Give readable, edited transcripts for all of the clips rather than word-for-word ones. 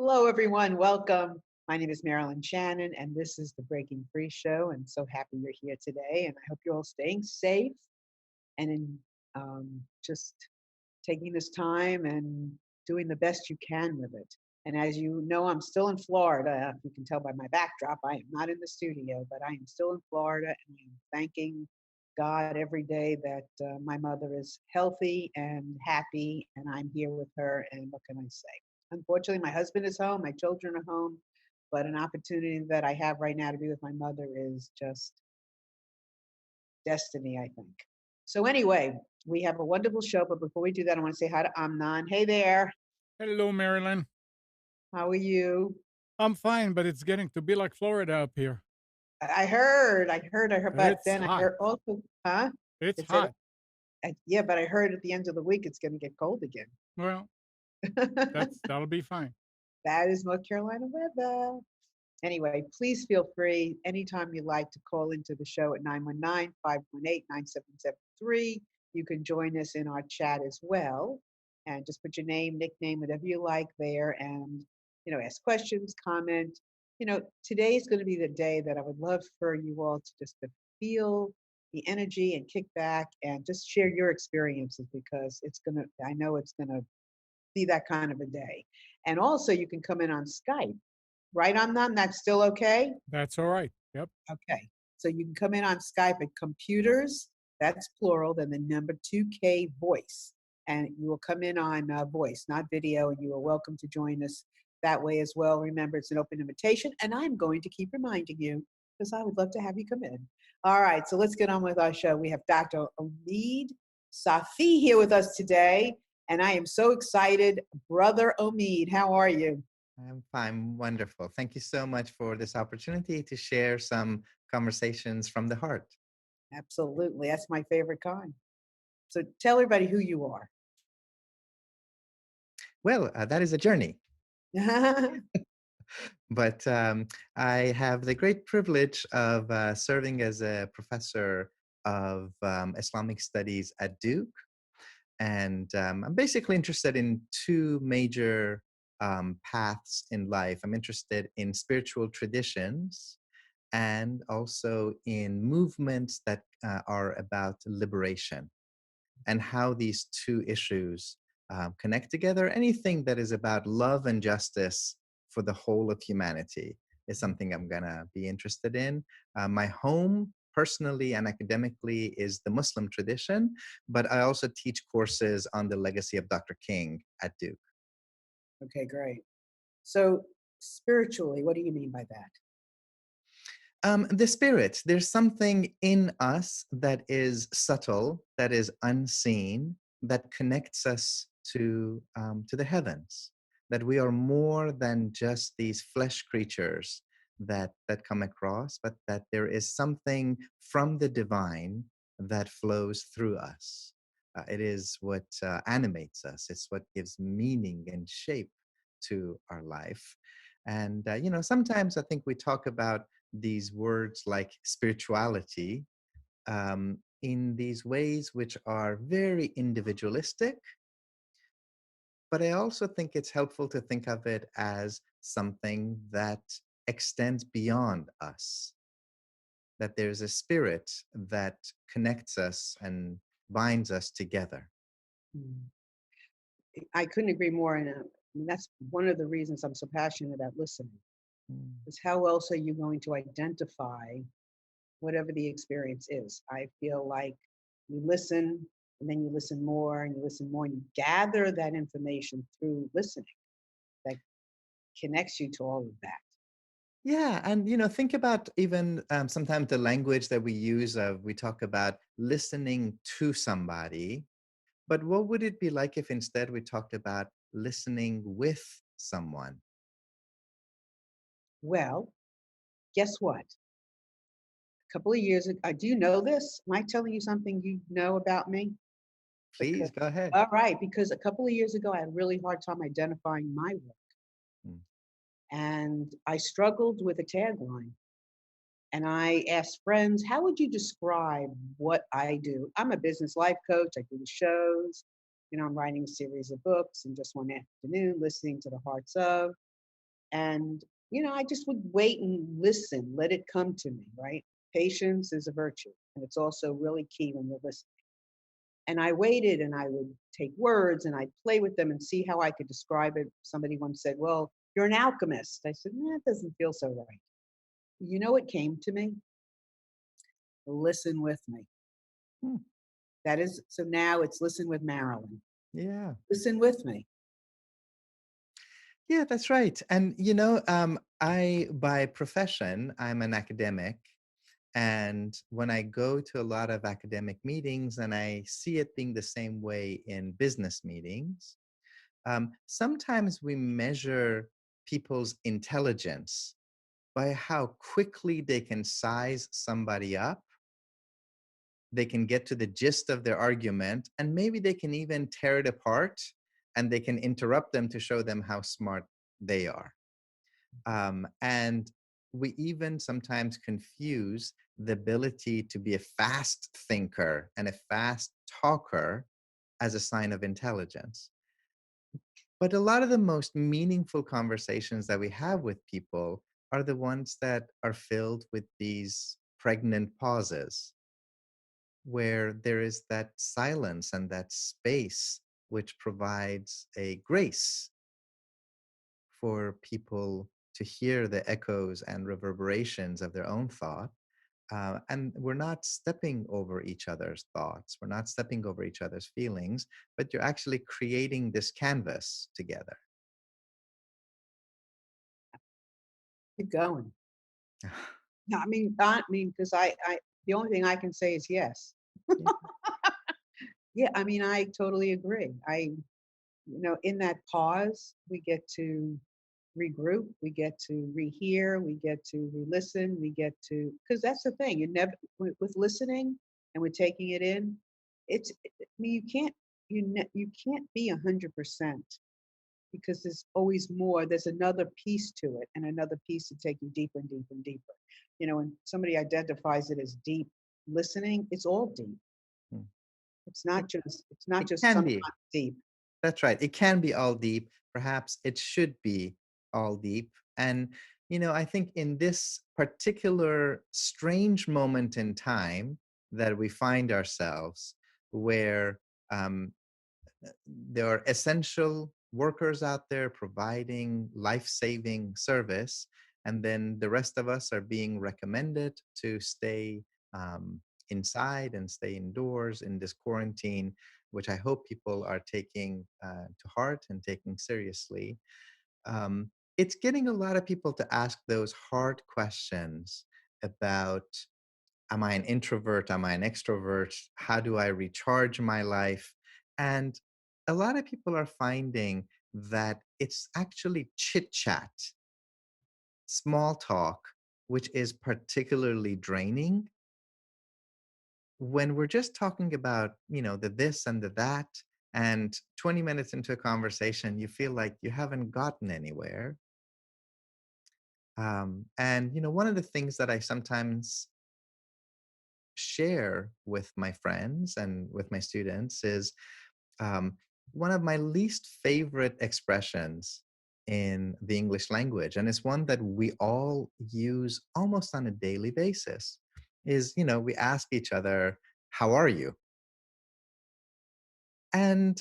Hello, everyone. Welcome. My name is Marilyn Shannon, and this is the Breaking Free Show. And so happy you're here today. And I hope you're all staying safe and just taking this time and doing the best you can with it. And as you know, I'm still in Florida. You can tell by my backdrop, I am not in the studio, but I am still in Florida, and I'm thanking God every day that my mother is healthy and happy, and I'm here with her. And what can I say? Unfortunately, my husband is home, my children are home, but an opportunity that I have right now to be with my mother is just destiny, I think. So, anyway, we have a wonderful show, but before we do that, I want to say hi to Amnon. Hey there, Hello, Marilyn. how are you? I'm fine, but it's getting to be like Florida up here. I heard, but It's then I hot. heard also, huh? It's It's it. hot. Yeah, but I heard at the end of the week it's going to get cold again. Well, that'll be fine. That is North Carolina weather. Anyway, please feel free anytime you like to call into the show at 919-518-9773. You can join us in our chat as well. And just put your name, nickname, whatever you like there and, ask questions, comment. Today is going to be the day that I would love for you all to just to feel the energy and kick back and just share your experiences because I know it's going to be that kind of a day. And also you can come in on Skype. Right on them? That's still okay? That's all right. Yep. Okay. So you can come in on Skype at computers, that's plural, then the number 2K voice. And you will come in on voice, not video, and you are welcome to join us that way as well. Remember, it's an open invitation, and I'm going to keep reminding you because I would love to have you come in. All right, so let's get on with our show. We have Dr. Omid Safi here with us today, and I am so excited. Brother Omid, how are you? I'm fine. Wonderful. Thank you so much for this opportunity to share some conversations from the heart. Absolutely. That's my favorite kind. So tell everybody who you are. Well, that is a journey, but I have the great privilege of serving as a professor of Islamic studies at Duke. And I'm basically interested in two major paths in life. I'm interested in spiritual traditions and also in movements that are about liberation and how these two issues connect together. Anything that is about love and justice for the whole of humanity is something I'm going to be interested in. My home, personally and academically, is the Muslim tradition, but I also teach courses on the legacy of Dr. King at Duke. Okay, great. So spiritually, what do you mean by that? The spirit, there's something in us that is subtle, that is unseen, that connects us to the heavens. That we are more than just these flesh creatures that come across, but that there is something from the divine that flows through us. It is what animates us. It's what gives meaning and shape to our life. And sometimes I think we talk about these words like spirituality in these ways which are very individualistic. But I also think it's helpful to think of it as something that extends beyond us, that there's a spirit that connects us and binds us together. Mm. I couldn't agree more. And that's one of the reasons I'm so passionate about listening. Mm. Is how else are you going to identify whatever the experience is? I feel like you listen and then you listen more and you listen more and you gather that information through listening that connects you to all of that. Yeah, and think about even sometimes the language that we use. We talk about listening to somebody, but what would it be like if instead we talked about listening with someone? Well, guess what? A couple of years ago, do you know this? Am I telling you something you know about me? Because, Please go ahead. all right, because a couple of years ago, I had a really hard time identifying my work. Mm. And I struggled with a tagline. And I asked friends, how would you describe what I do? I'm a business life coach. I do the shows. I'm writing a series of books in just one afternoon, listening to the hearts of. And, I just would wait and listen, let it come to me, right? Patience is a virtue, and it's also really key when you're listening. And I waited and I would take words and I'd play with them and see how I could describe it. Somebody once said, "Well, you're an alchemist." I said, "Nah, it doesn't feel so right." You know what came to me? Listen with me. Hmm. That is, so now it's listen with Marilyn. Yeah. Listen with me. Yeah, that's right. And I by profession, I'm an academic. And when I go to a lot of academic meetings and I see it being the same way in business meetings, sometimes we measure people's intelligence by how quickly they can size somebody up. They can get to the gist of their argument, and maybe they can even tear it apart and they can interrupt them to show them how smart they are. And we even sometimes confuse the ability to be a fast thinker and a fast talker as a sign of intelligence. But a lot of the most meaningful conversations that we have with people are the ones that are filled with these pregnant pauses, where there is that silence and that space which provides a grace for people to hear the echoes and reverberations of their own thought. And we're not stepping over each other's thoughts, we're not stepping over each other's feelings, but you're actually creating this canvas together. Keep going. No, because the only thing I can say is yes. Yeah. Yeah, I totally agree. In that pause, we get to regroup, we get to rehear, we get to re-listen, we get to, because that's the thing. You never with listening and with taking it in. You can't you can't be 100% because there's always more. There's another piece to it and another piece to take you deeper and deeper and deeper. When somebody identifies it as deep listening, it's all deep. Mm. It's not It just can sometimes be. deep. That's right. It can be all deep. Perhaps it should be all deep. And, I think in this particular strange moment in time that we find ourselves, where um, there are essential workers out there providing life-saving service, and then the rest of us are being recommended to stay um, inside and stay indoors in this quarantine, which I hope people are taking to heart and taking seriously. It's getting a lot of people to ask those hard questions about, am I an introvert? Am I an extrovert? How do I recharge my life? And a lot of people are finding that it's actually chit chat, small talk, which is particularly draining. When we're just talking about, the this and the that, and 20 minutes into a conversation, you feel like you haven't gotten anywhere. And, one of the things that I sometimes share with my friends and with my students is um, one of my least favorite expressions in the English language, and it's one that we all use almost on a daily basis, is, we ask each other, how are you? And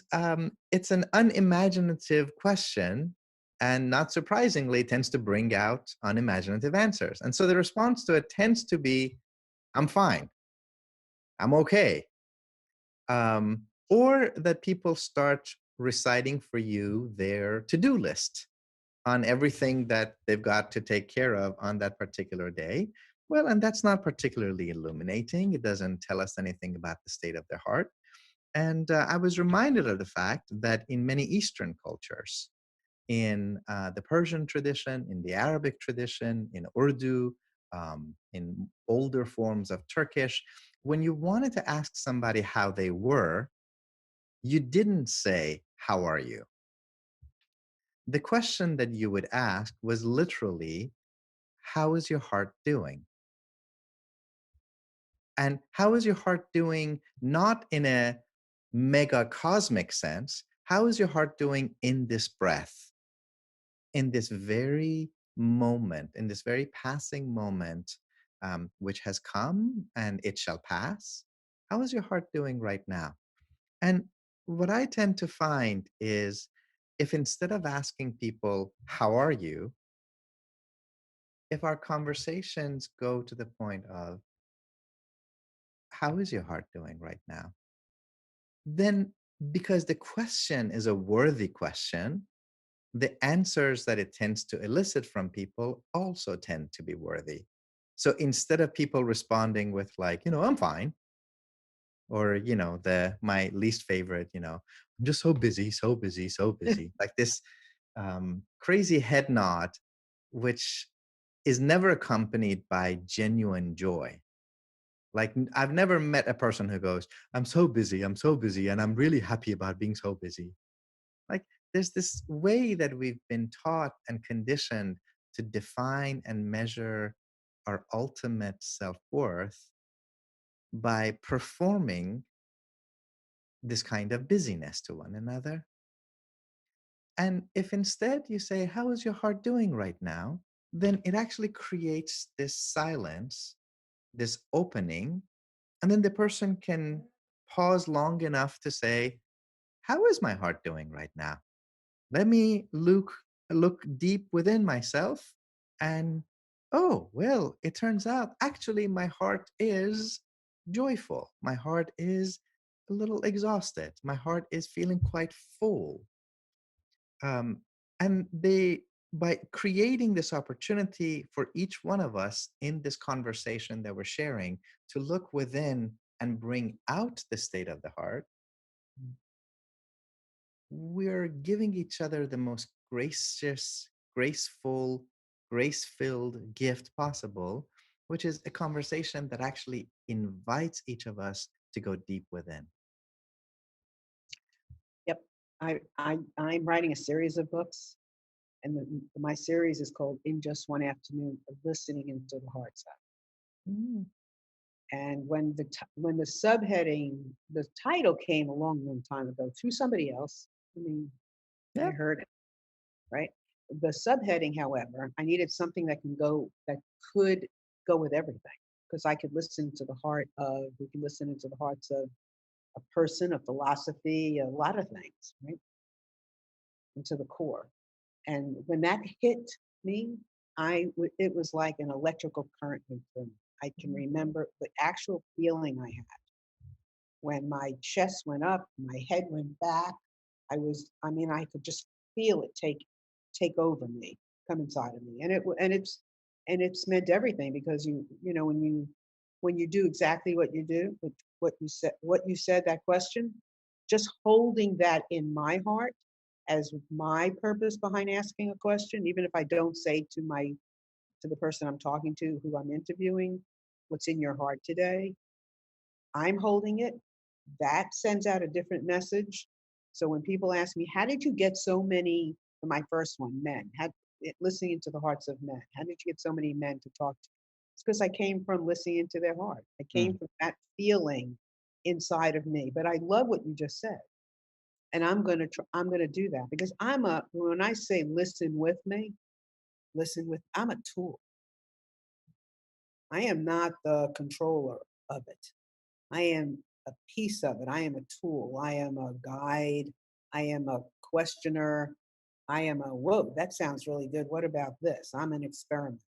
it's an unimaginative question, and not surprisingly, tends to bring out unimaginative answers. And so the response to it tends to be, I'm fine, I'm okay. Or that people start reciting for you their to-do list on everything that they've got to take care of on that particular day. Well, and that's not particularly illuminating. It doesn't tell us anything about the state of their heart. And I was reminded of the fact that in many Eastern cultures, in the Persian tradition, in the Arabic tradition, in Urdu, in older forms of Turkish, when you wanted to ask somebody how they were, you didn't say, how are you? The question that you would ask was literally, how is your heart doing? And how is your heart doing, not in a mega cosmic sense? How is your heart doing in this breath? in this very moment, in this very passing moment, which has come and it shall pass, how is your heart doing right now? And what I tend to find is if instead of asking people, how are you? If our conversations go to the point of, how is your heart doing right now? Then, because the question is a worthy question, the answers that it tends to elicit from people also tend to be worthy. So instead of people responding with, like, I'm fine, or, the my least favorite, I'm just so busy, so busy, so busy, like this crazy head nod, which is never accompanied by genuine joy. Like, I've never met a person who goes, I'm so busy, and I'm really happy about being so busy. Like, there's this way that we've been taught and conditioned to define and measure our ultimate self-worth by performing this kind of busyness to one another. And if instead you say, how is your heart doing right now? Then it actually creates this silence, this opening, and then the person can pause long enough to say, how is my heart doing right now? Let me look deep within myself, and oh, well, it turns out actually my heart is joyful. My heart is a little exhausted. My heart is feeling quite full. um, and they By creating this opportunity for each one of us in this conversation that we're sharing to look within and bring out the state of the heart, we're giving each other the most gracious, graceful, grace filled gift possible, which is a conversation that actually invites each of us to go deep within. Yep. I'm writing a series of books, and my series is called "In Just One Afternoon of Listening into the Heart Side." Mm, And when the subheading, the title came a long, long time ago through somebody else. I mean, I yeah. heard it, right? The subheading, however, I needed something that could go with everything, because I could listen to the heart of, we can listen into the hearts of a person, a philosophy, a lot of things, right? Into the core. And when that hit me, it was like an electrical current went through me. I can remember the actual feeling I had when my chest went up, my head went back. I mean, I could just feel it take over me, come inside of me, and it's meant everything, because when you do exactly what you do, what you said, that question, just holding that in my heart as my purpose behind asking a question, even if I don't say to the person I'm talking to, who I'm interviewing, what's in your heart today, I'm holding it. That sends out a different message. So when people ask me, how did you get so many, for my first one, men, listening into the hearts of men, how did you get so many men to talk to? It's because I came from listening into their heart. I came Mm. from that feeling inside of me. But I love what you just said. And I'm gonna do that, because when I say listen with me, I'm a tool. I am not the controller of it. I am a piece of it. I am a tool. I am a guide. I am a questioner. I am a, whoa, that sounds really good. What about this? I'm an experiment.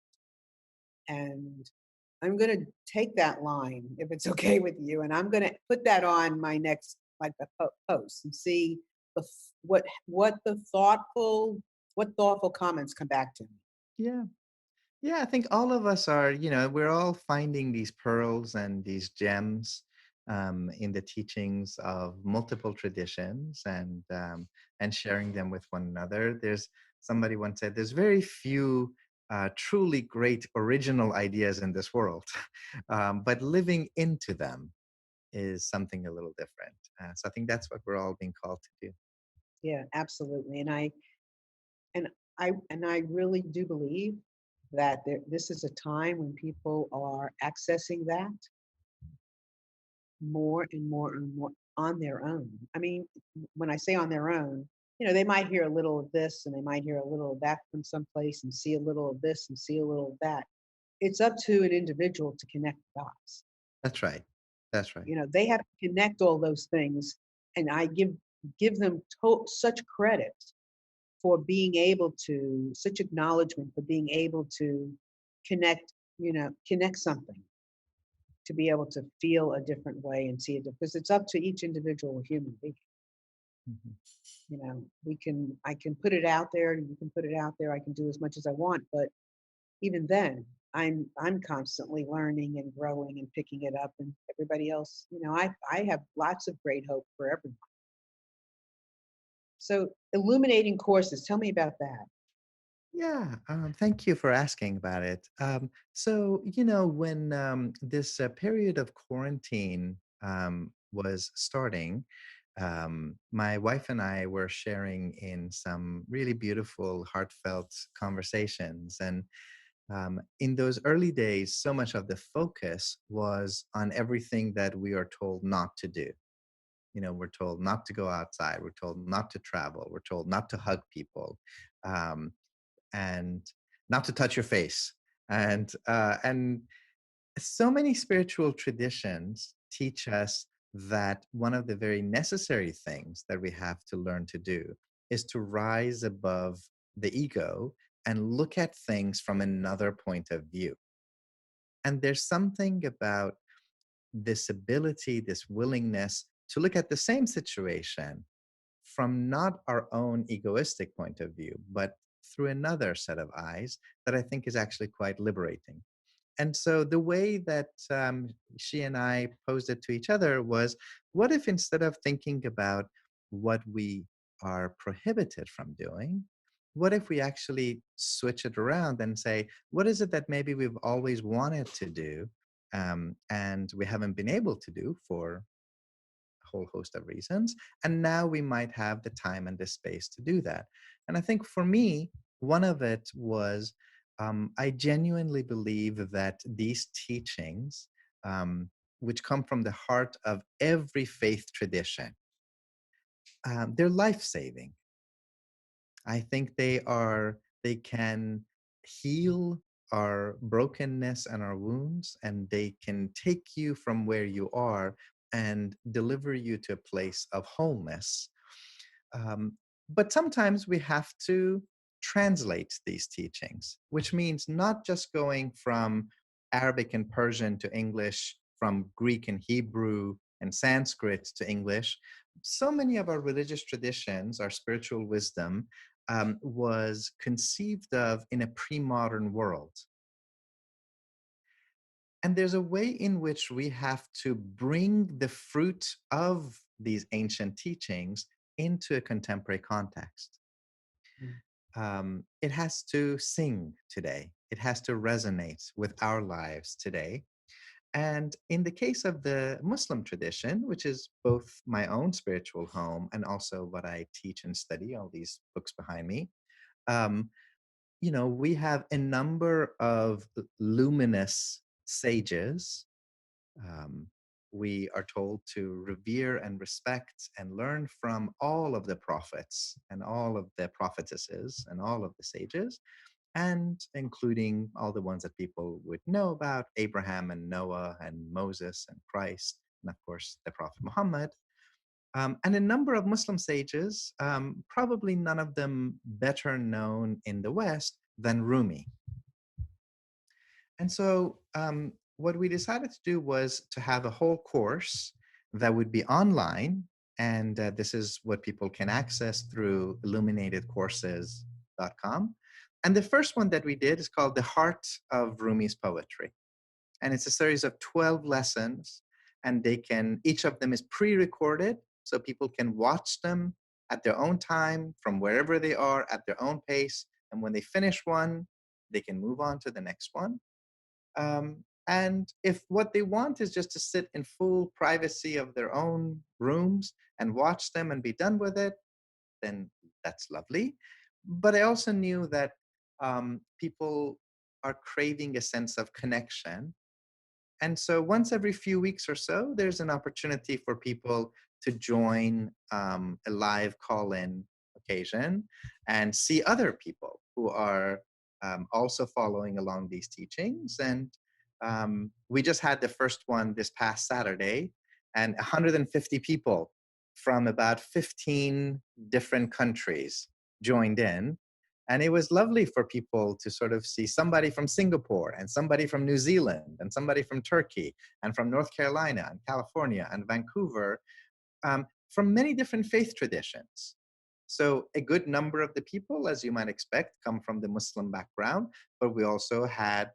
And I'm going to take that line, if it's okay with you, and I'm going to put that on my next, like, the post, and see what thoughtful comments come back to me. Yeah. Yeah, I think all of us are, we're all finding these pearls and these gems in the teachings of multiple traditions, and sharing them with one another. There's somebody once said, there's very few truly great original ideas in this world, but living into them is something a little different. So I think that's what we're all being called to do. Yeah, absolutely. And I really do believe that this is a time when people are accessing that more and more and more on their own. I mean, when I say on their own, they might hear a little of this and they might hear a little of that from someplace and see a little of this and see a little of that. It's up to an individual to connect the dots. That's right. That's right. They have to connect all those things, and I give them such credit for being able to, such acknowledgement for being able to connect, connect something, to be able to feel a different way and see it, because it's up to each individual human being. Mhm. I can put it out there, and you can put it out there. I can do as much as I want, but even then, I'm constantly learning and growing and picking it up, and everybody else, I have lots of great hope for everyone. So, illuminating courses, tell me about that. Yeah, thank you for asking about it. When this period of quarantine was starting, my wife and I were sharing in some really beautiful, heartfelt conversations. And in those early days, so much of the focus was on everything that we are told not to do. We're told not to go outside, we're told not to travel, we're told not to hug people. Um, and not to touch your face. And so many spiritual traditions teach us that one of the very necessary things that we have to learn to do is to rise above the ego and look at things from another point of view. And there's something about this ability, this willingness to look at the same situation from not our own egoistic point of view, but through another set of eyes that I think is actually quite liberating. And so the way that she and I posed it to each other was, what if instead of thinking about what we are prohibited from doing, what if we actually switch it around and say, what is it that maybe we've always wanted to do and we haven't been able to do for whole host of reasons. And now we might have the time and the space to do that. And I think for me, one of it was I genuinely believe that these teachings, which come from the heart of every faith tradition, they're life saving. I think they can heal our brokenness and our wounds, and they can take you from where you are and deliver you to a place of wholeness. Um, but sometimes we have to translate these teachings, which means not just going from Arabic and Persian to English, from Greek and Hebrew and Sanskrit to English. So many of our religious traditions, our spiritual wisdom, was conceived of in a pre modern world. And there's a way in which we have to bring the fruit of these ancient teachings into a contemporary context. Mm. It has to sing today, it has to resonate with our lives today. And in the case of the Muslim tradition, which is both my own spiritual home and also what I teach and study, all these books behind me, um, we have a number of luminous sages. um, we are told to revere and respect and learn from all of the prophets and all of the prophetesses and all of the sages, and including all the ones that people would know about: Abraham and Noah and Moses and Christ, and of course the Prophet Muhammad. And a number of Muslim sages, probably none of them better known in the West than Rumi. And so, what we decided to do was to have a whole course that would be online. And this is what people can access through illuminatedcourses.com. And the first one that we did is called The Heart of Rumi's Poetry. And it's a series of 12 lessons. And each of them is pre recorded, so people can watch them at their own time from wherever they are at their own pace. And when they finish one, they can move on to the next one. And if what they want is just to sit in full privacy of their own rooms and watch them and be done with it, then that's lovely. But I also knew that people are craving a sense of connection. And so once every few weeks or so, there's an opportunity for people to join a live call in occasion and see other people who are also following along these teachings. And we just had the first one this past Saturday, and 150 people from about 15 different countries joined in. And it was lovely for people to sort of see somebody from Singapore and somebody from New Zealand and somebody from Turkey and from North Carolina and California and Vancouver, from many different faith traditions. So a good number of the people, as you might expect, come from the Muslim background, but we also had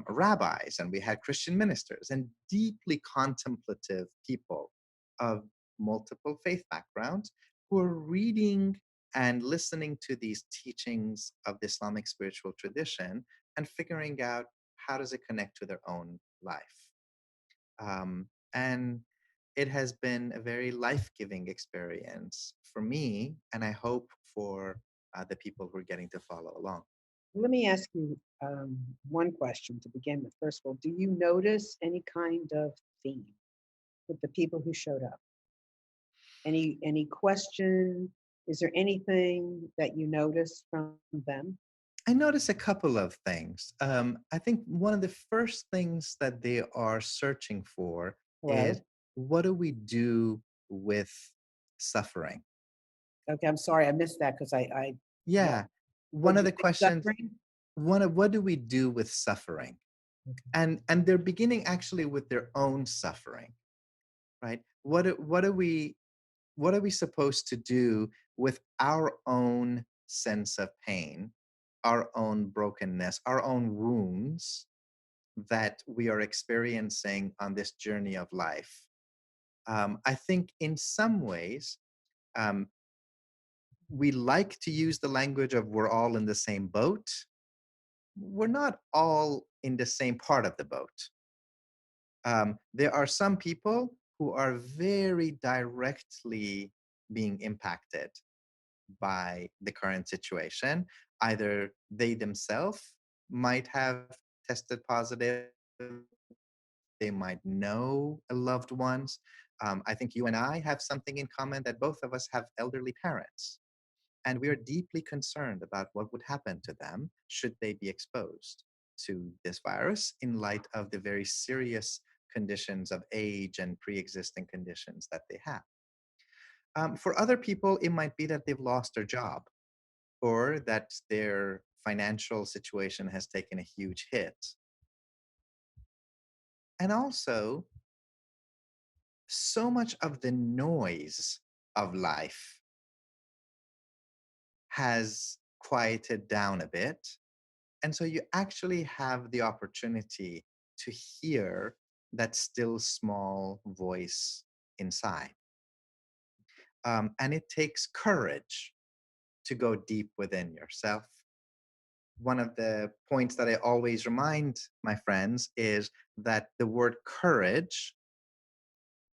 rabbis, and we had Christian ministers and deeply contemplative people of multiple faith backgrounds who are reading and listening to these teachings of the Islamic spiritual tradition and figuring out how does it connect to their own life. And it has been a very life-giving experience for me, and I hope for the people who are getting to follow along. Let me ask you one question to begin with. First of all, do you notice any kind of theme with the people who showed up? Any question? Is there anything that you noticed from them? I notice a couple of things. I think one of the first things that they are searching for Hello? is, what do we do with suffering? Okay, I'm sorry, I missed that because I no. Yeah. What One do of you the think questions, suffering? what do we do with suffering? Okay. And they're beginning actually with their own suffering, right? What are we supposed to do with our own sense of pain, our own brokenness, our own wounds that we are experiencing on this journey of life? I think in some ways, um, we like to use the language of we're all in the same boat. We're not all in the same part of the boat. There are some people who are very directly being impacted by the current situation. Either they themselves might have tested positive, they might know a loved ones. I think you and I have something in common, that both of us have elderly parents. And we are deeply concerned about what would happen to them should they be exposed to this virus in light of the very serious conditions of age and pre-existing conditions that they have. For other people, it might be that they've lost their job, or that their financial situation has taken a huge hit. And also, so much of the noise of life has quieted down a bit. And so you actually have the opportunity to hear that still small voice inside. And it takes courage to go deep within yourself. One of the points that I always remind my friends is that the word courage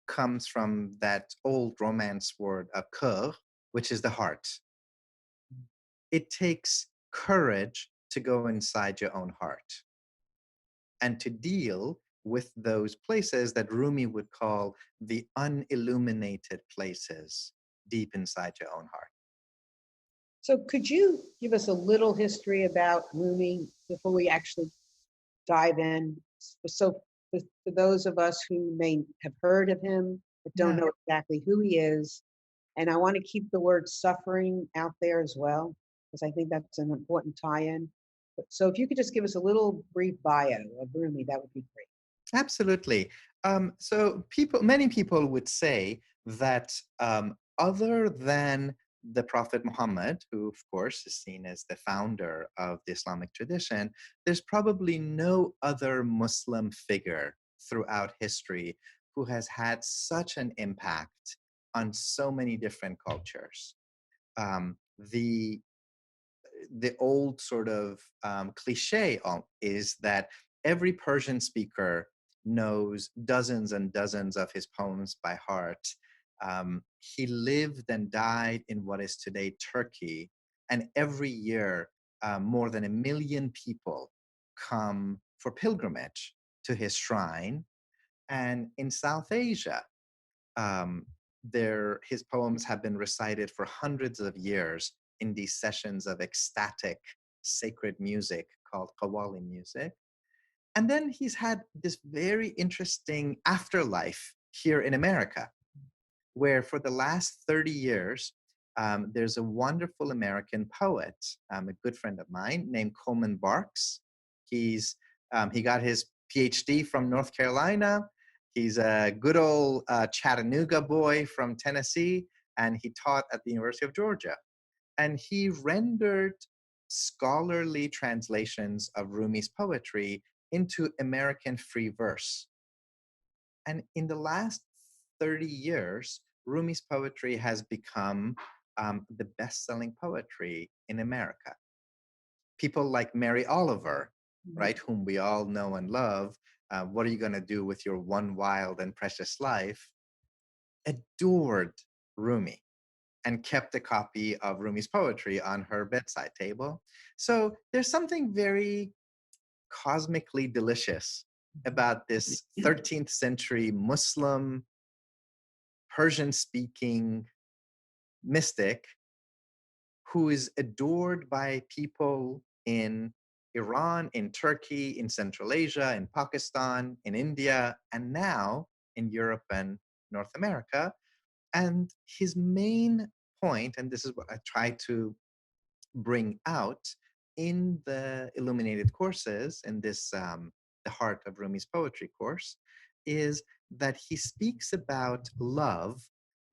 comes from that old Romance word of cœur, which is the heart. It takes courage to go inside your own heart and to deal with those places that Rumi would call the unilluminated places deep inside your own heart. So could you give us a little history about Rumi before we actually dive in? So for those of us who may have heard of him but don't Yeah. know exactly who he is, and I want to keep the word suffering out there as well, because I think that's an important tie-in. So if you could just give us a little brief bio of Rumi, that would be great. Absolutely. So many people would say that other than the Prophet Muhammad, who of course is seen as the founder of the Islamic tradition, there's probably no other Muslim figure throughout history who has had such an impact on so many different cultures. Um, the the old sort of cliche is that every Persian speaker knows dozens and dozens of his poems by heart. He lived and died in what is today Turkey, and every year more than 1 million people come for pilgrimage to his shrine. And in South Asia, um, his poems have been recited for hundreds of years in these sessions of ecstatic, sacred music called qawwali music. And then he's had this very interesting afterlife here in America, where for the last 30 years, there's a wonderful American poet, a good friend of mine named Coleman Barks. He got his PhD from North Carolina. He's a good old Chattanooga boy from Tennessee, and he taught at the University of Georgia. And he rendered scholarly translations of Rumi's poetry into American free verse. And in the last 30 years, Rumi's poetry has become the best-selling poetry in America. People like Mary Oliver, right, whom we all know and love, what are you going to do with your one wild and precious life, adored Rumi and kept a copy of Rumi's poetry on her bedside table. So there's something very cosmically delicious about this 13th century Muslim, Persian-speaking mystic who is adored by people in Iran, in Turkey, in Central Asia, in Pakistan, in India, and now in Europe and North America. And his main point, and this is what I try to bring out in the Illuminated courses, in this The Heart of Rumi's Poetry course, is that he speaks about love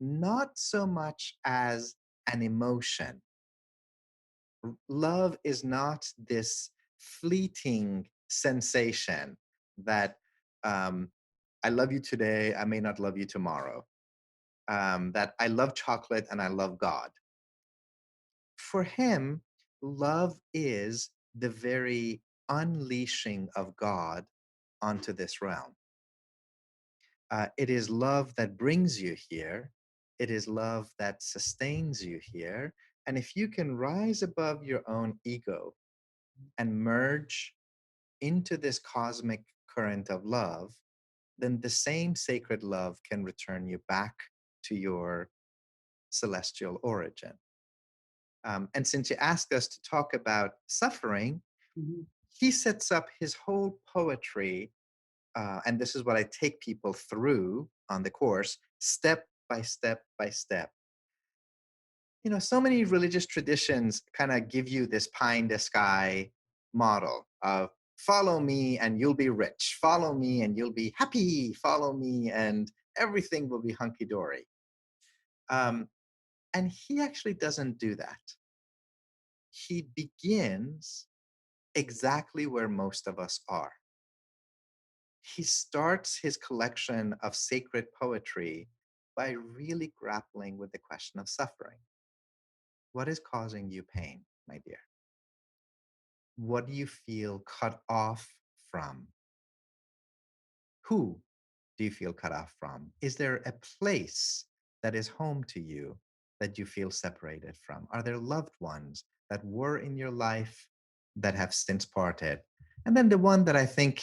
not so much as an emotion. Love is not this fleeting sensation that I love you today, I may not love you tomorrow. That I love chocolate and I love God. For him, love is the very unleashing of God onto this realm. It is love that brings you here. It is love that sustains you here. And if you can rise above your own ego and merge into this cosmic current of love, then the same sacred love can return you back to your celestial origin. And since you asked us to talk about suffering, he sets up his whole poetry, and this is what I take people through on the course, step by step by step. You know, so many religious traditions kind of give you this pie in the sky model of follow me and you'll be rich, follow me and you'll be happy, follow me and everything will be hunky-dory. And he actually doesn't do that. He begins exactly where most of us are. He starts his collection of sacred poetry by really grappling with the question of suffering. What is causing you pain, my dear? What do you feel cut off from? Who do you feel cut off from? Is there a place that is home to you that you feel separated from? Are there loved ones that were in your life that have since parted? And then the one that I think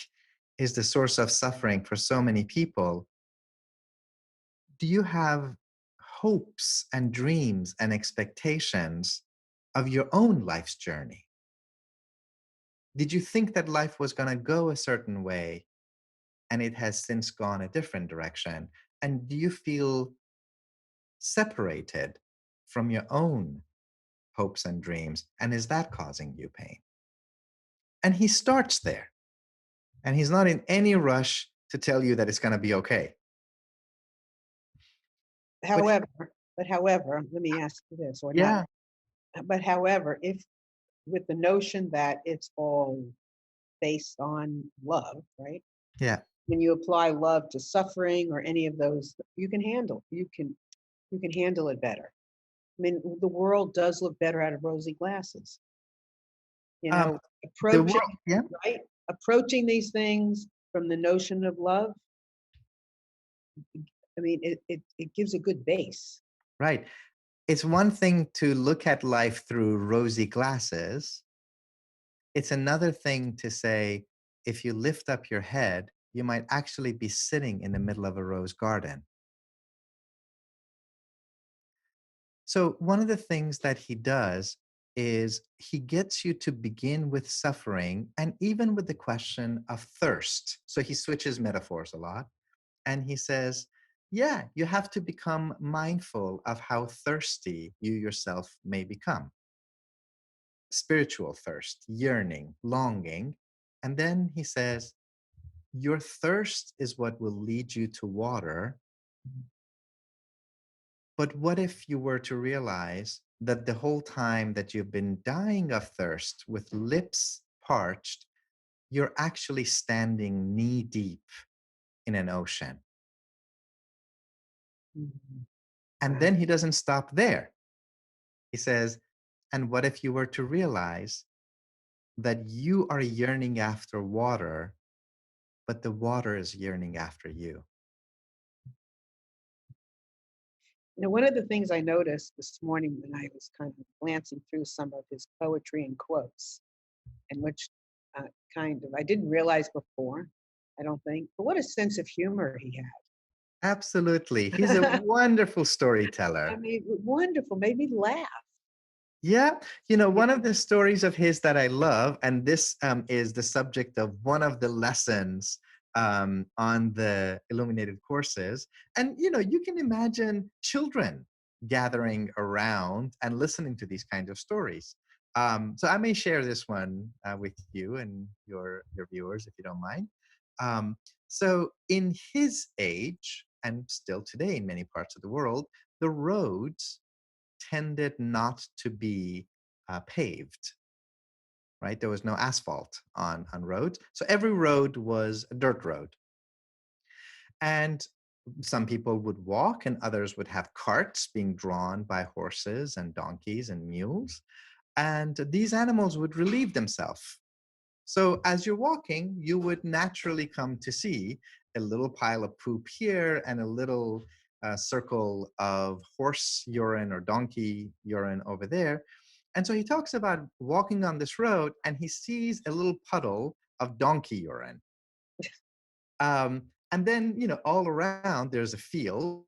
is the source of suffering for so many people, do you have hopes and dreams and expectations of your own life's journey? Did you think that life was going to go a certain way and it has since gone a different direction? And do you feel separated from your own hopes and dreams? And is that causing you pain? And he starts there. And he's not in any rush to tell you that it's going to be okay. However, let me ask you this, or not, Yeah, but however, if with the notion that it's all based on love, right? yeah, When you apply love to suffering or any of those, you can handle it better. I mean, the world does look better out of rosy glasses. You um, know, the world, yeah, right? Approaching these things from the notion of love, I mean, it gives a good base. right. It's one thing to look at life through rosy glasses. It's another thing to say, if you lift up your head, you might actually be sitting in the middle of a rose garden. So, one of the things that he does is he gets you to begin with suffering and even with the question of thirst. So, he switches metaphors a lot and he says, yeah, you have to become mindful of how thirsty you yourself may become. Spiritual thirst, yearning, longing. And then he says, your thirst is what will lead you to water. But what if you were to realize that the whole time that you've been dying of thirst with lips parched, you're actually standing knee deep in an ocean? Mhm. And then he doesn't stop there. He says, and what if you were to realize that you are yearning after water, but the water is yearning after you? One of the things I noticed this morning when I was kind of glancing through some of his poetry and quotes, and which kind of I didn't realize before, I don't think, but what a sense of humor he Absolutely. He's a had. wonderful I storyteller. mean, wonderful, made me laugh. Yeah, Yeah. one of the stories of his that I love, and this is the subject of one of the lessons on the Illuminated courses. And, you can imagine children gathering around and listening to these kinds of stories. So I may share this one with you and your viewers, if you don't mind. Um, so in his age, and still today in many parts of the world, the roads tended not to be paved, right? There was no asphalt on roads. So every road was a dirt road. And some people would walk and others would have carts being drawn by horses and donkeys and mules. And these animals would relieve themselves. So as you're walking, you would naturally come to see a little pile of poop here and a little circle of horse urine or donkey urine over there. And so he talks about walking on this road and he sees a little puddle of donkey urine. And then, all around there's a field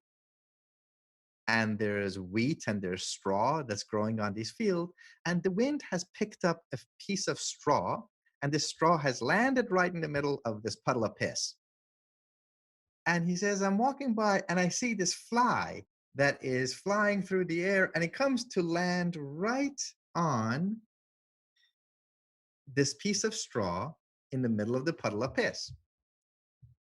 and there's wheat and there's straw that's growing on these fields. And the wind has picked up a piece of straw, and this straw has landed right in the middle of this puddle of piss. And he says, I'm walking by and I see this fly that is flying through the air, and it comes to land right on this piece of straw in the middle of the puddle of piss.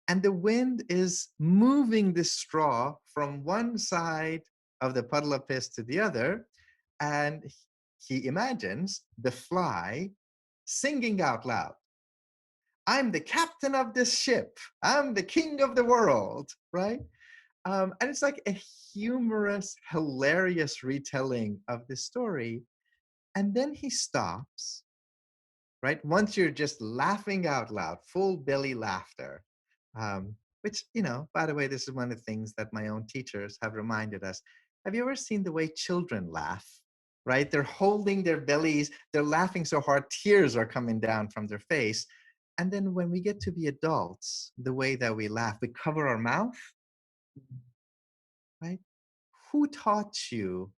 And the wind is moving this straw from one side of the puddle of piss to the other. And he imagines the fly singing out loud, I'm the captain of this ship. I'm the king of the world, right? And it's like a humorous, hilarious retelling of the story. And then he stops, right? Once you're just laughing out loud, full belly laughter, which, by the way, this is one of the things that my own teachers have reminded us. Have you ever seen the way children laugh, right? They're holding their bellies, they're laughing so hard, tears are coming down from their face. And then when we get to be adults, the way that we laugh, we cover our mouth, right? Who taught you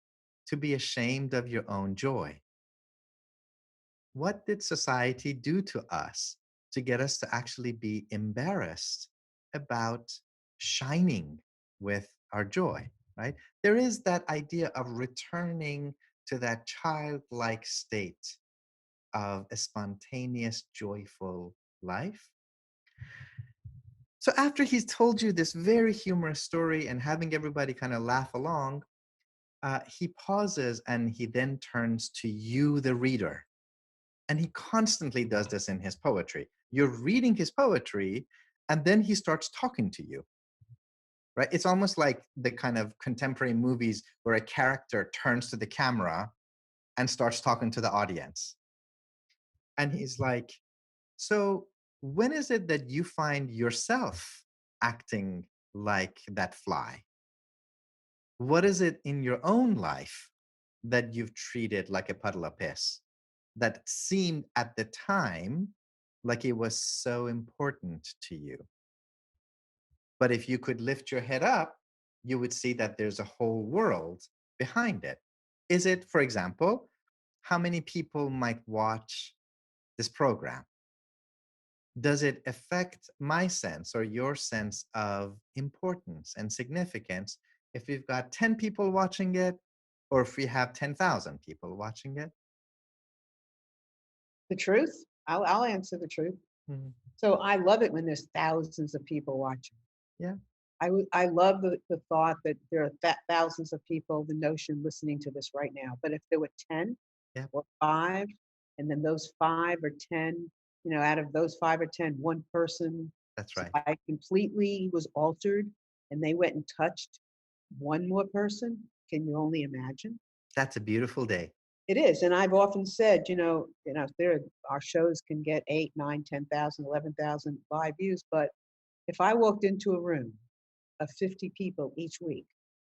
to be ashamed of your own joy? What did society do to us to get us to actually be embarrassed about shining with our joy, right? There is that idea of returning to that childlike state of a spontaneous, joyful life. So after he's told you this very humorous story and having everybody kind of laugh along, he pauses and he then turns to you, the reader. And he constantly does this in his poetry. You're reading his poetry, and then he starts talking to you, right? It's almost like the kind of contemporary movies where a character turns to the camera and starts talking to the audience. And he's like, so when is it that you find yourself acting like that fly? What is it in your own life that you've treated like a puddle of piss that seemed at the time like it was so important to you? But if you could lift your head up, you would see that there's a whole world behind it. Is it, for example, how many people might watch this program? Does it affect my sense or your sense of importance and significance if we've got 10 people watching it or if we have 10,000 people watching it? The truth? I'll answer the truth. Mhm. So I love it when there's thousands of people watching. Yeah, I love the thought that there are thousands of people, the notion listening to this right now. But if there were 10 yeah, or 5, and then those 5 or 10, out of those 5 or 10, one person that's right. I completely was altered and they went and touched one more person, can you only imagine? That's a beautiful day. It is, and I've often said, there our shows can get 8, 9, 10,000, 11,000 live views, but if I walked into a room of 50 people each week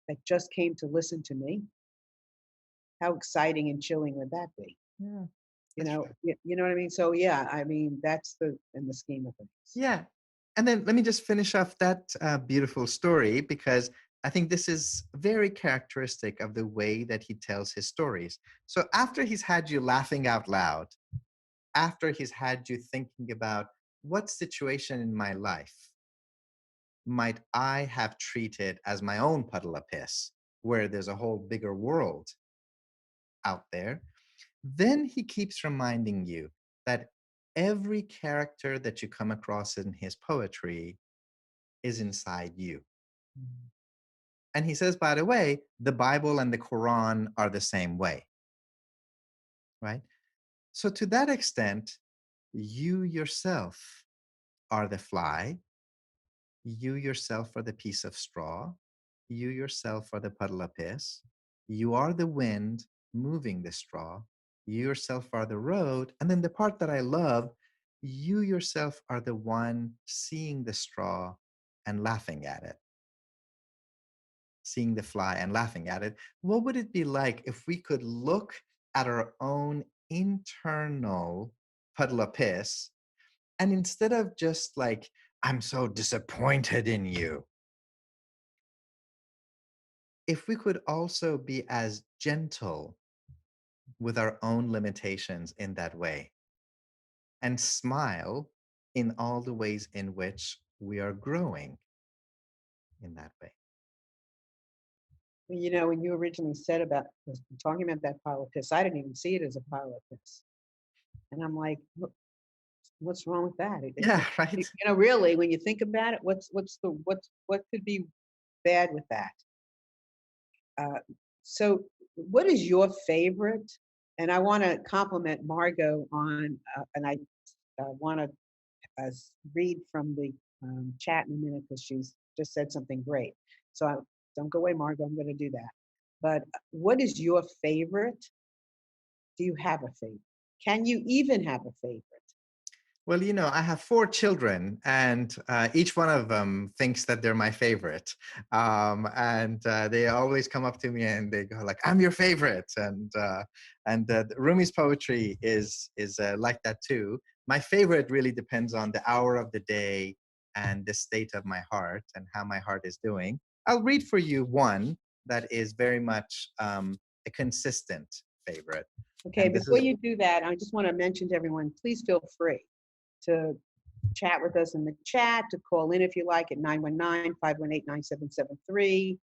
that just came to listen to me, how exciting and chilling would that be? Yeah, that's right. You know what I mean? So yeah, I mean that's the in the scheme of things. Yeah. And then let me just finish off that beautiful story because I think this is very characteristic of the way that he tells his stories. So after he's had you laughing out loud, after he's had you thinking about what situation in my life might I have treated as my own puddle of piss, where there's a whole bigger world out there, then he keeps reminding you that every character that you come across in his poetry is inside you. And he says, by the way, the Bible and the Quran are the same way, right? So, to that extent, you yourself are the fly, you yourself are the piece of straw, you yourself are the puddle of piss, you are the wind moving the straw, you yourself are the road. And then the part that I love, you yourself are the one seeing the straw and laughing at it, seeing the fly and laughing at it. What would it be like if we could look at our own internal puddle of piss and instead of just like, I'm so disappointed in you, if we could also be as gentle with our own limitations in that way and smile in all the ways in which we are growing in that way. When you originally said about was talking about that pile of piss, I didn't even see it as a pile of piss, and I'm like, what's wrong with that? Yeah, right. Really, when you think about it, what could be bad with that? Uh, so, what is your favorite? And I want to compliment Margot on, and I want to read from the chat in a minute because she's just said something great. So don't go away, Margot. I'm going to do that. But what is your favorite? Do you have a favorite? Can you even have a favorite? Well, I have 4 children, and each one of them thinks that they're my favorite. And they always come up to me and they go like, "I'm your favorite." And Rumi's poetry is like that too. My favorite really depends on the hour of the day and the state of my heart and how my heart is doing. I'll read for you one that is very much a consistent favorite, Okay, and this before is you do that, I just want to mention to everyone, please feel free to chat with us in the chat, to call in if you like at 919-518-9773,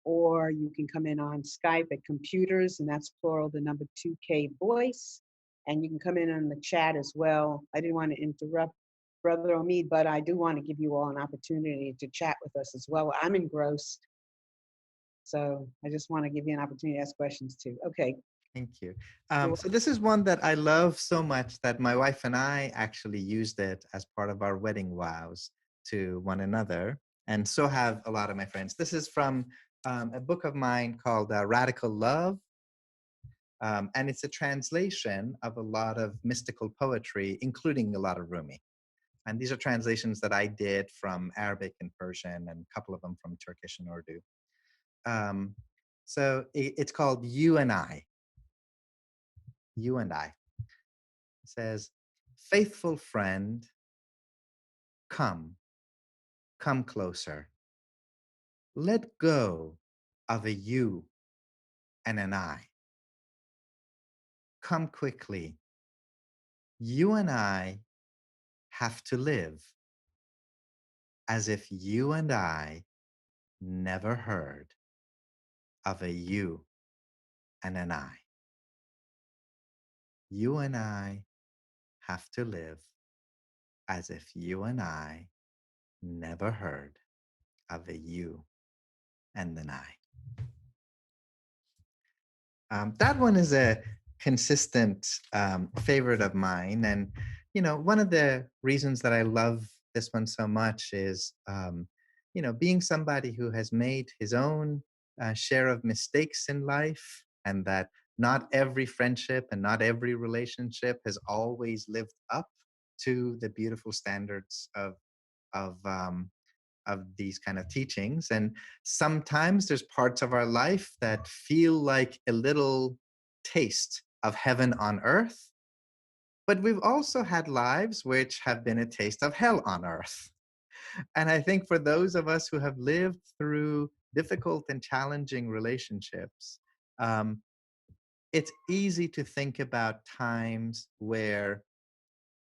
or you can come in on Skype at computers, and that's plural, the number 2K voice. And you can come in on the chat as well. I didn't want to interrupt Brother Omid, but I do want to give you all an opportunity to chat with us as well. I'm engrossed, so I just want to give you an opportunity to ask questions too. Okay. Thank you. You're So this is one that I love so much that my wife and I actually used it as part of our wedding vows to one another, and so have a lot of my friends. This is from a book of mine called Radical Love, and it's a translation of a lot of mystical poetry, including a lot of Rumi. And these are translations that I did from Arabic and Persian, and a couple of them from Turkish and Urdu. Um, so it's called You and I. You and I. It says, faithful friend, come, come closer. Let go of a you and an I. come quickly. You and I have to live as if you and I never heard of a you and an I. You and I have to live as if you and I never heard of a you and an I. That one is a consistent favorite of mine. And, one of the reasons that I love this one so much is, being somebody who has made his own share of mistakes in life, and that not every friendship and not every relationship has always lived up to the beautiful standards of these kind of teachings. And sometimes there's parts of our life that feel like a little taste of heaven on earth. But we've also had lives which have been a taste of hell on earth. And I think for those of us who have lived through difficult and challenging relationships, um, it's easy to think about times where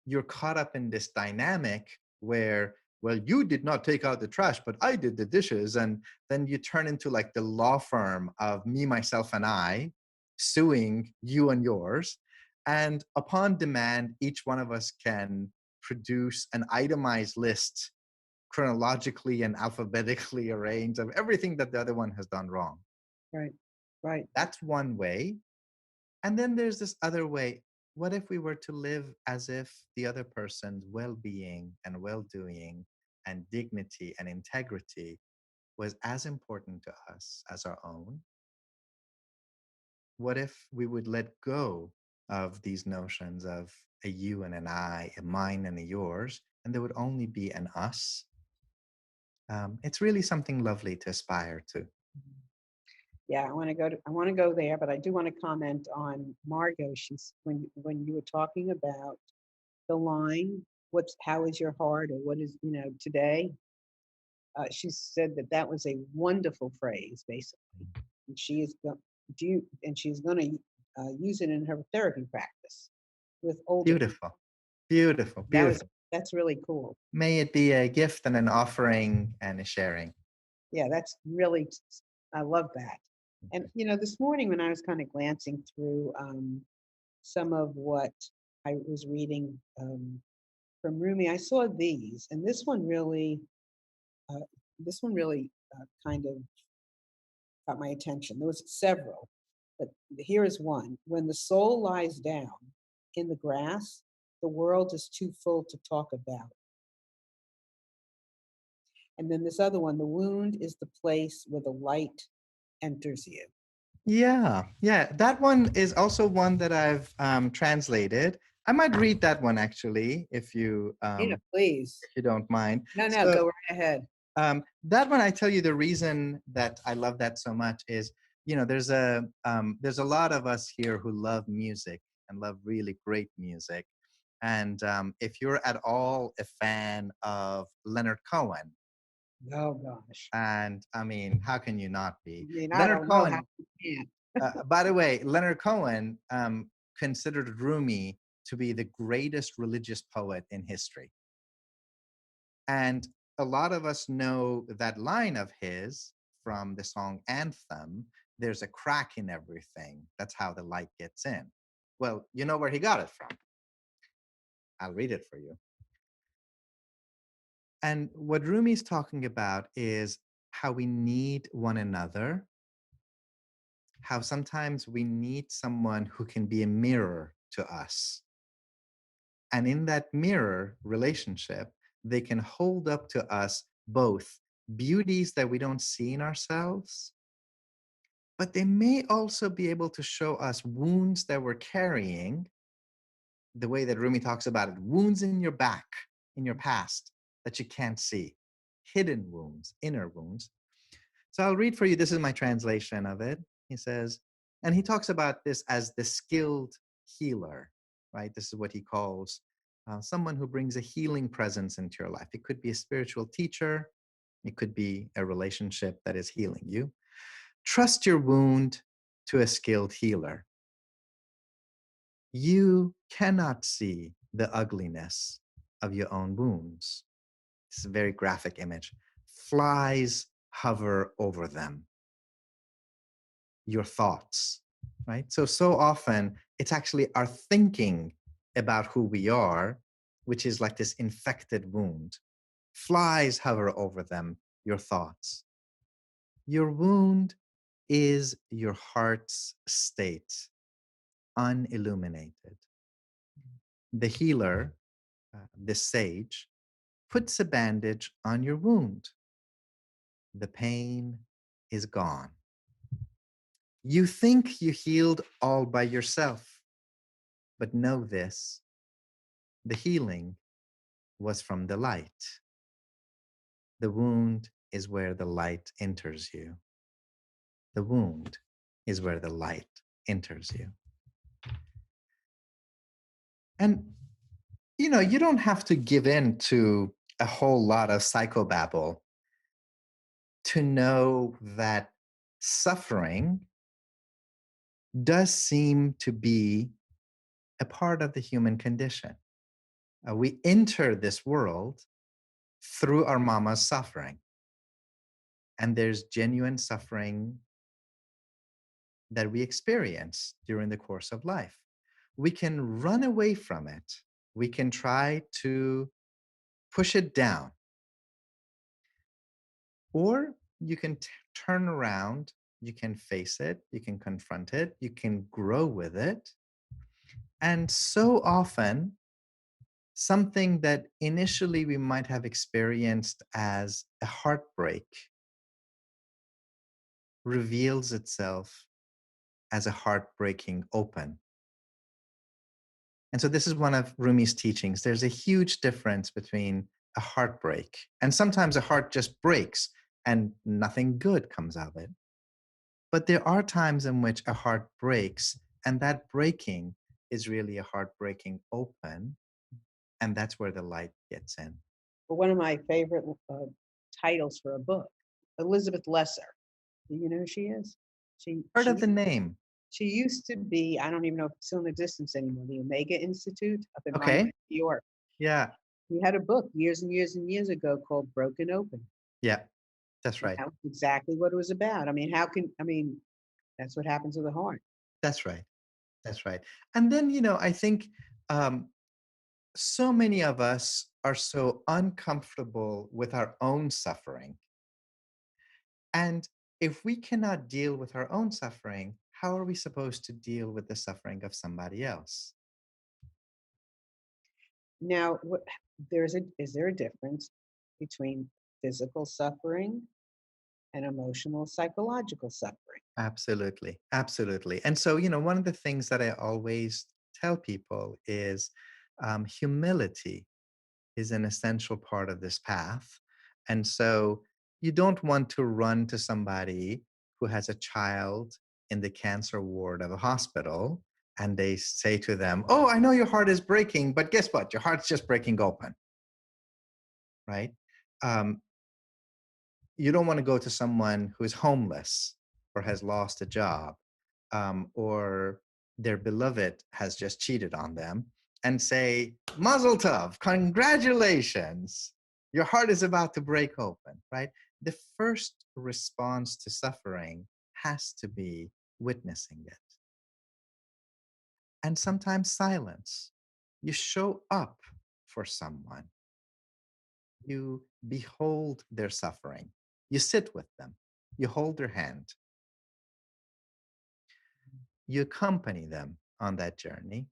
you're caught up in this dynamic where, well, you did not take out the trash but I did the dishes, and then you turn into like the law firm of me, myself, and I, suing you and yours. And upon demand, each one of us can produce an itemized list, chronologically and alphabetically arranged, of everything that the other one has done wrong. Right. Right. That's one way. And then there's this other way. What if we were to live as if the other person's well being and well doing and dignity and integrity was as important to us as our own? What if we would let go of these notions of a you and an I, a mine and a yours, and there would only be an us? It's really something lovely to aspire to. Yeah, I want to go there, but I do want to comment on Margot. She's when you were talking about the line, what's how is your heart, or what is, today. She said that that was a wonderful phrase, basically. And she is and she's going to use it in her therapy practice with older people. Beautiful, beautiful, That was beautiful. that's really cool. May it be a gift and an offering and a sharing. Yeah, that's really, I love that. And this morning when I was kind of glancing through some of what I was reading from Rumi, I saw these, and uh, this one really kind of got my attention. There was several, but here is one. When the soul lies down in the grass, the world is too full to talk about. And then this other one, the wound is the place where the light enters you. Yeah, yeah. That one is also one that I've translated. I might read that one actually, Please. if you don't mind. No, So go right ahead. that one, I tell you, the reason that I love that so much is, there's a lot of us here who love music and love really great music. And if you're at all a fan of Leonard Cohen, Oh gosh. and I mean, how can you not I be? mean, I Leonard don't know how Cohen. you can. By the way, Leonard Cohen considered Rumi to be the greatest religious poet in history. And a lot of us know that line of his from the song Anthem, there's a crack in everything. That's how the light gets in. Well, you know where he got it from. I'll read it for you. And what Rumi's talking about is how we need one another, how sometimes we need someone who can be a mirror to us. And in that mirror relationship, they can hold up to us both beauties that we don't see in ourselves, but they may also be able to show us wounds that we're carrying, the way that Rumi talks about it, wounds in your back, in your past that you can't see, hidden wounds, inner wounds. So I'll read for you. This is my translation of it. He says, and he talks about this as the skilled healer, right? This is what he calls someone who brings a healing presence into your life. It could be a spiritual teacher. It could be a relationship that is healing you. Trust your wound to a skilled healer. You cannot see the ugliness of your own wounds. It's a very graphic image. Flies hover over them, your thoughts, right? So often it's actually our thinking about who we are, which is like this infected wound. Flies hover over them, your thoughts. Your wound is your heart's state, unilluminated. The healer, the sage, puts a bandage on your wound. The pain is gone. You think you healed all by yourself, but know this: the healing was from the light. The wound is where the light enters you. The wound is where the light enters you. And, you don't have to give in to a whole lot of psychobabble to know that suffering does seem to be a part of the human condition. We enter this world through our mama's suffering, and there's genuine suffering that we experience during the course of life. We can run away from it. We can try to push it down, or you can turn around, you can face it, you can confront it, you can grow with it. And so often, something that initially we might have experienced as a heartbreak reveals itself as a heartbreaking open. And so this is one of Rumi's teachings. There's a huge difference between a heartbreak, and sometimes a heart just breaks and nothing good comes out of it. But there are times in which a heart breaks, and that breaking is really a heartbreaking open, and that's where the light gets in. But one of my favorite titles for a book, Elizabeth Lesser. Do you know who she is? She Part she of the name. she used to be, I don't even know if it's still in existence anymore, the Omega Institute up in Okay. Monmouth, New York. Yeah. We had a book years and years and years ago called Broken Open. Yeah. That's And right. that was exactly what it was about. That's what happens to the heart. That's right. That's right. And then, I think um, so many of us are so uncomfortable with our own suffering. And if we cannot deal with our own suffering, how are we supposed to deal with the suffering of somebody else? Now, is there a difference between physical suffering and emotional, psychological suffering? Absolutely. Absolutely. And so, one of the things that I always tell people is humility is an essential part of this path. And so you don't want to run to somebody who has a child in the cancer ward of a hospital and they say to them, "Oh, I know your heart is breaking, but guess what? Your heart's just breaking open," right? Um, you don't want to go to someone who is homeless or has lost a job, or their beloved has just cheated on them and say, "Mazel tov, congratulations, your heart is about to break open," right? The first response to suffering has to be witnessing it. And sometimes silence. You show up for someone, you behold their suffering, you sit with them, you hold their hand, you accompany them on that journey.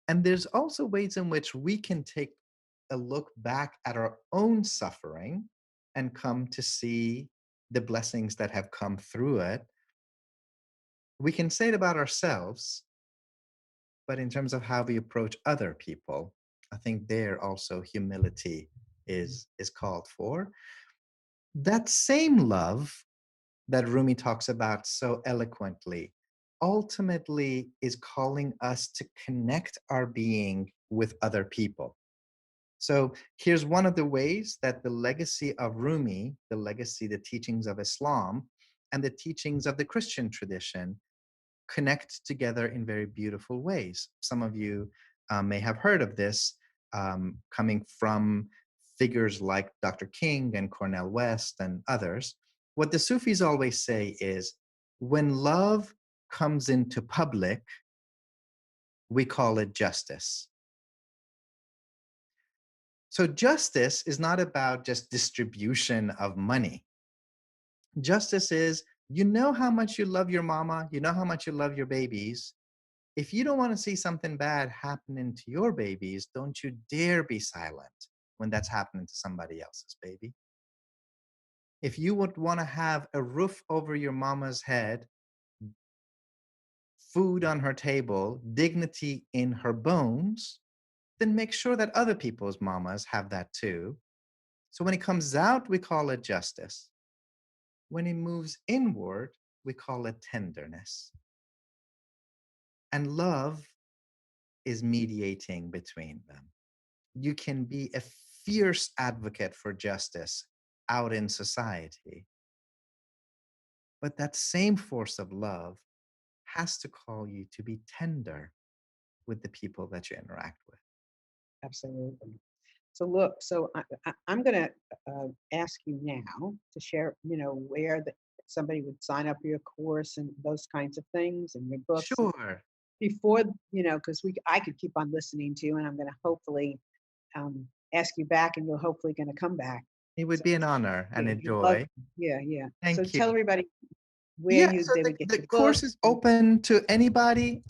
And there's also ways in which we can take a look back at our own suffering and come to see the blessings that have come through it. We can say it about ourselves, but in terms of how we approach other people, I think there also humility is called for. That same love that Rumi talks about so eloquently ultimately is calling us to connect our being with other people. So here's one of the ways that the legacy of Rumi, the teachings of Islam, and the teachings of the Christian tradition connect together in very beautiful ways. Some of you may have heard of this coming from figures like Dr. King and Cornel West and others. What the Sufis always say is, when love comes into public, we call it justice. So justice is not about just distribution of money. Justice is, you know how much you love your mama, you know how much you love your babies. If you don't want to see something bad happening to your babies, don't you dare be silent when that's happening to somebody else's baby. If you would want to have a roof over your mama's head, food on her table, dignity in her bones, then make sure that other people's mamas have that too. So when it comes out, we call it justice. When it moves inward, we call it tenderness. And love is mediating between them. You can be a fierce advocate for justice out in society, but that same force of love has to call you to be tender with the people that you interact with. Absolutely. So look, so I'm going to ask you now to share, where somebody would sign up for your course and those kinds of things and your books. And Sure. before, because I could keep on listening to you, and I'm going to hopefully ask you back, and you're hopefully going to come back. It would So be an honor and yeah, a we'd love, joy. yeah, yeah. So Thank you. tell everybody where Yeah, so they the, would get the your course books. is open to anybody.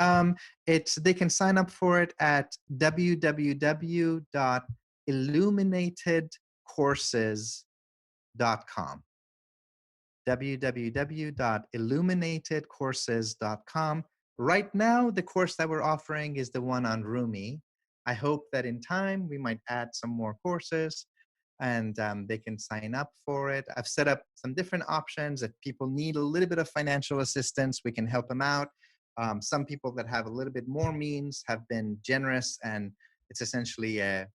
They can sign up for it at www.illuminatedcourses.com. www.illuminatedcourses.com. Right now, the course that we're offering is the one on Rumi. I hope that in time we might add some more courses, and they can sign up for it. I've set up some different options. If people need a little bit of financial assistance, we can help them out. Some people that have a little bit more means have been generous, and it's essentially a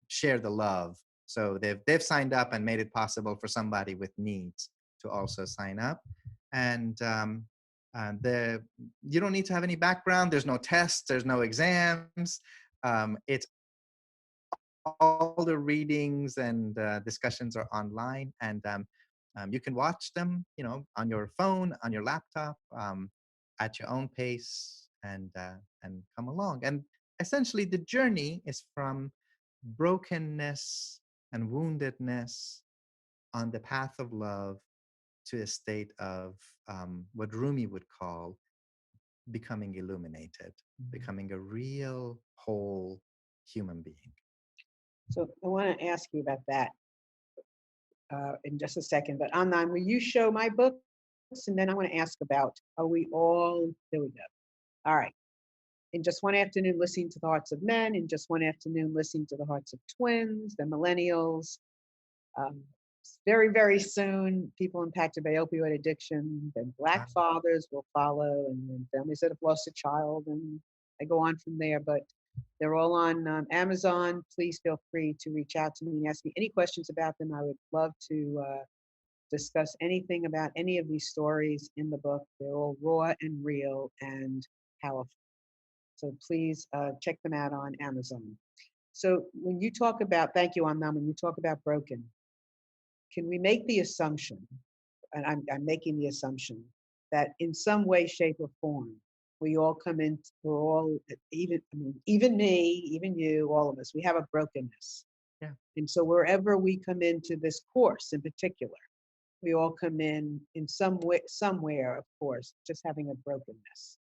share the love. So they've signed up and made it possible for somebody with needs to also sign up. And the you don't need to have any background. There's no tests. There's no exams. It's all the readings and discussions are online, and you can watch them, on your phone, on your laptop, at your own pace, and come along. And essentially, the journey is from brokenness and woundedness on the path of love to a state of what Rumi would call becoming illuminated, becoming a real whole human being. So I want to ask you about that in just a second. But Anand, will you show my books? And then I want to ask about, are we all, there we go. All right. In just one afternoon, listening to the hearts of men. In just one afternoon, listening to the hearts of twins, the millennials. Very, very soon, people impacted by opioid addiction. Then Black fathers will follow, and then families that have lost a child, and I go on from there. But they're all on Amazon. Please feel free to reach out to me and ask me any questions about them. I would love to discuss anything about any of these stories in the book. They're all raw and real and powerful. So please check them out on Amazon. So when you talk about, thank you, Amnon, when you talk about broken, can we make the assumption, and I'm making the assumption, that in some way, shape, or form, we all come in, we're all, even me, even you, all of us, we have a brokenness. Yeah. And so wherever we come into this course in particular, we all come in some way, somewhere, of course, just having a brokenness.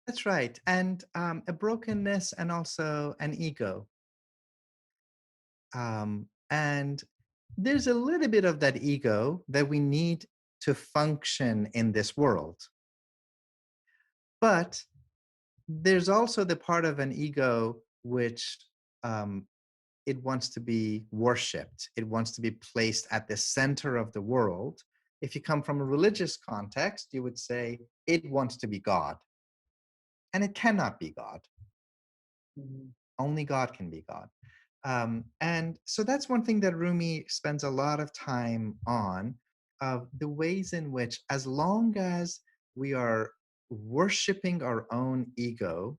That's right. And a brokenness and also an ego. And there's a little bit of that ego that we need to function in this world. But there's also the part of an ego which it wants to be worshipped. It wants to be placed at the center of the world. If you come from a religious context, you would say it wants to be God. And it cannot be God. Mhm. Only God can be God. And so that's one thing that Rumi spends a lot of time on, of the ways in which, as long as we are worshiping our own ego,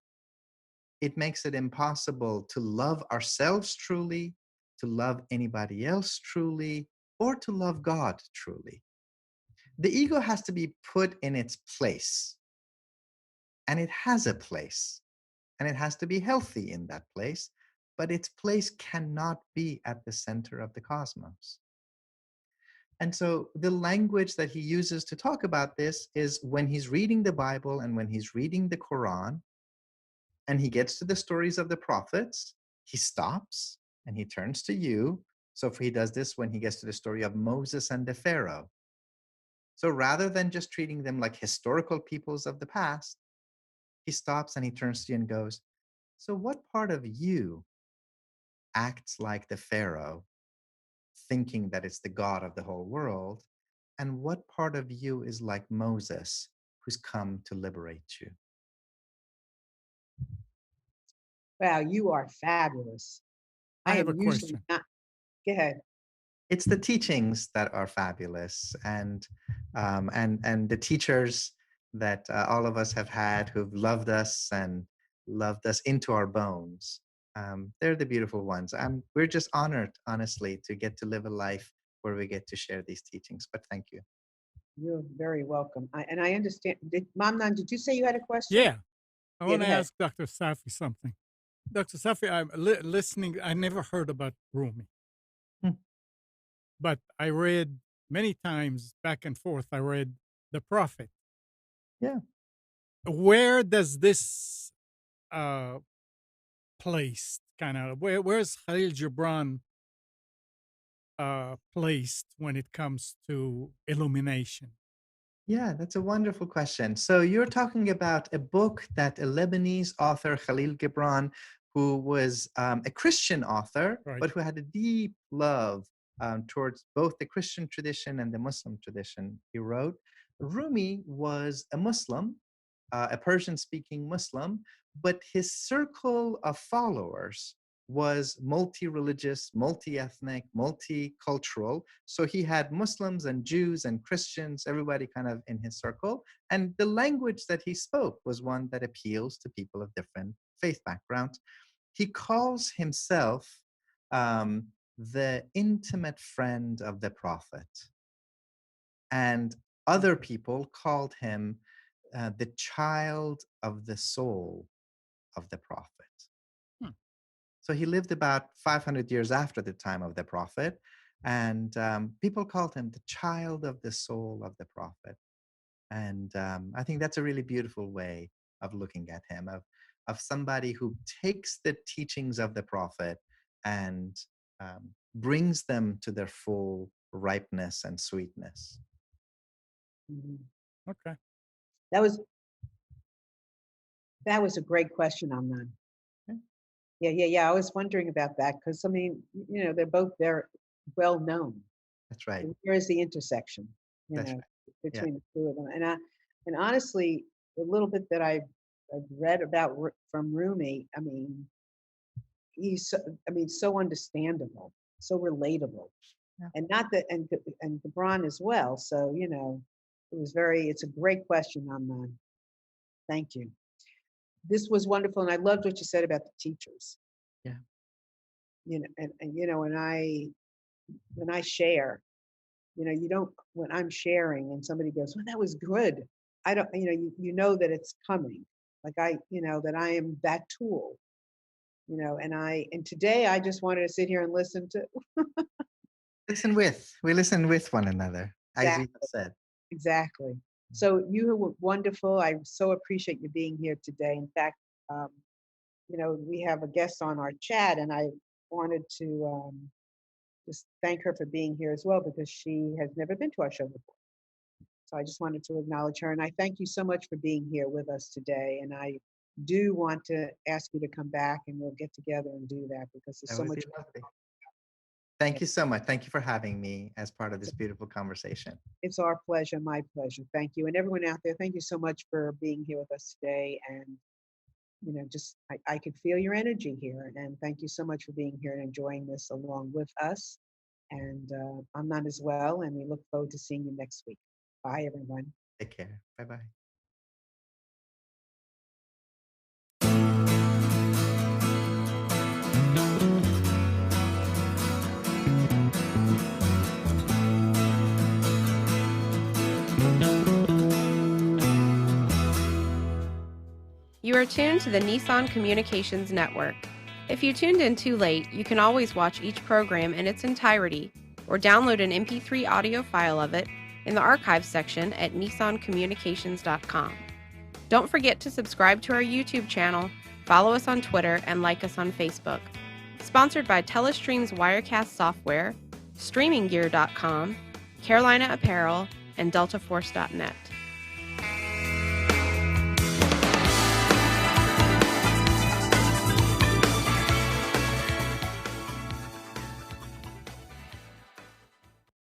it makes it impossible to love ourselves truly, to love anybody else truly, or to love God truly. The ego has to be put in its place, and it has a place, and it has to be healthy in that place, but its place cannot be at the center of the cosmos. And so the language that he uses to talk about this is when he's reading the Bible and when he's reading the Quran and he gets to the stories of the prophets, he stops and he turns to you. So if he does this when he gets to the story of Moses and the Pharaoh. So rather than just treating them like historical peoples of the past, he stops and he turns to you and goes, so what part of you acts like the Pharaoh, thinking that it's the God of the whole world? And what part of you is like Moses, who's come to liberate you? Wow, you are fabulous. I I have am a usually question. not. Go ahead. It's the teachings that are fabulous, and the teachers that all of us have had who've loved us and loved us into our bones. They're the beautiful ones. We're just honored, honestly, to get to live a life where we get to share these teachings. But thank you. You're very welcome. And I understand. Mom Nan, did you say you had a question? Yeah, I Yeah, want go to ahead. ask Dr. Safi something. Dr. Safi, I'm listening. I never heard about Rumi, Hmm. but I read many times back and forth. I read The Prophet. Yeah. Where does this uh, placed kind of where's Khalil Gibran placed when it comes to illumination? Yeah, that's a wonderful question. So you're talking about a book that a Lebanese author, Khalil Gibran, who was a Christian author, Right. but who had a deep love towards both the Christian tradition and the Muslim tradition, he wrote. Rumi was a Muslim, a Persian speaking Muslim, but his circle of followers was multi-religious, multi-ethnic, multicultural. So he had Muslims and Jews and Christians, everybody kind of in his circle. And the language that he spoke was one that appeals to people of different faith backgrounds. He calls himself um, the intimate friend of the Prophet. And other people called him the child of the soul of the Prophet. Hmm. So he lived about 500 years after the time of the Prophet. And people called him the child of the soul of the Prophet. And I think that's a really beautiful way of looking at him, of somebody who takes the teachings of the Prophet and brings them to their full ripeness and sweetness. Mhm. Okay. That was that was a great question, Amnan. Yeah, Yeah. I was wondering about that because I mean, they're both very well known. that's right. And where is the intersection, you That's know, right. Yeah. between the two of them? And honestly, the little bit that I've read about from Rumi, I mean, he's so understandable, so relatable, Yeah. and not that and Gibran as well. So it's a great question, Amnon. Thank you. This was wonderful, and I loved what you said about the teachers. Yeah. And when I share, you don't when I'm sharing and somebody goes, "Well, that was good." I don't, you know that it's coming. Like that I am that tool. And today I just wanted to sit here and listen to We listen with one another, as you have exactly, said. exactly. So you were wonderful. I so appreciate you being here today. In fact, um, we have a guest on our chat, and I wanted to just thank her for being here as well because she has never been to our show before. So I just wanted to acknowledge her. And I thank you so much for being here with us today. And I do want to ask you to come back and we'll get together and do that because there's That so would much. be lovely. Thank you so much. Thank you for having me as part of It's, this beautiful conversation. it's our pleasure, my pleasure. Thank you. And everyone out there, thank you so much for being here with us today. And, just I could feel your energy here. And thank you so much for being here and enjoying this along with us. And I'm not as well. And we look forward to seeing you next week. Bye, everyone. Take care. Bye bye. You are tuned to the Nissan Communications Network. If you tuned in too late, you can always watch each program in its entirety or download an MP3 audio file of it in the archives section at nissancommunications.com. Don't forget to subscribe to our YouTube channel, follow us on Twitter, and like us on Facebook. Sponsored by Telestream's Wirecast software, StreamingGear.com, Carolina Apparel, and DeltaForce.net.